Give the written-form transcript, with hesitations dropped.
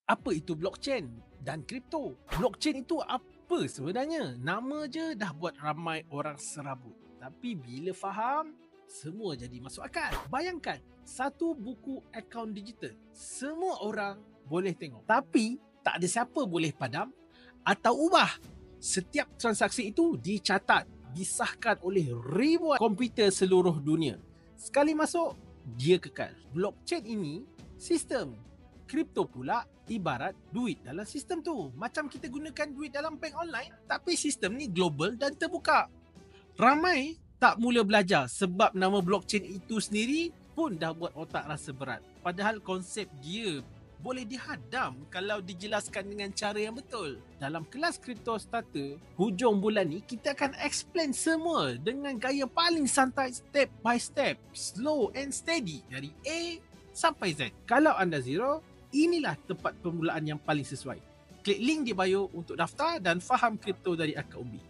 Apa itu blockchain dan kripto? Blockchain itu apa sebenarnya? Nama je dah buat ramai orang serabut. Tapi bila faham, semua jadi masuk akal. Bayangkan, satu buku akaun digital. Semua orang boleh tengok. Tapi tak ada siapa boleh padam atau ubah. Setiap transaksi itu dicatat, disahkan oleh ribuan komputer seluruh dunia. Sekali masuk, dia kekal. Blockchain ini sistem. Kripto pula ibarat duit dalam sistem tu. Macam kita gunakan duit dalam bank online, tapi sistem ni global dan terbuka. Ramai tak mula belajar sebab nama blockchain itu sendiri pun dah buat otak rasa berat. Padahal konsep dia boleh dihadam kalau dijelaskan dengan cara yang betul. Dalam kelas Crypto Starter, hujung bulan ni kita akan explain semua dengan gaya paling santai, step by step, slow and steady dari A sampai Z. Kalau anda zero, inilah tempat permulaan yang paling sesuai. Klik link di bio untuk daftar dan faham kripto dari akar umbi.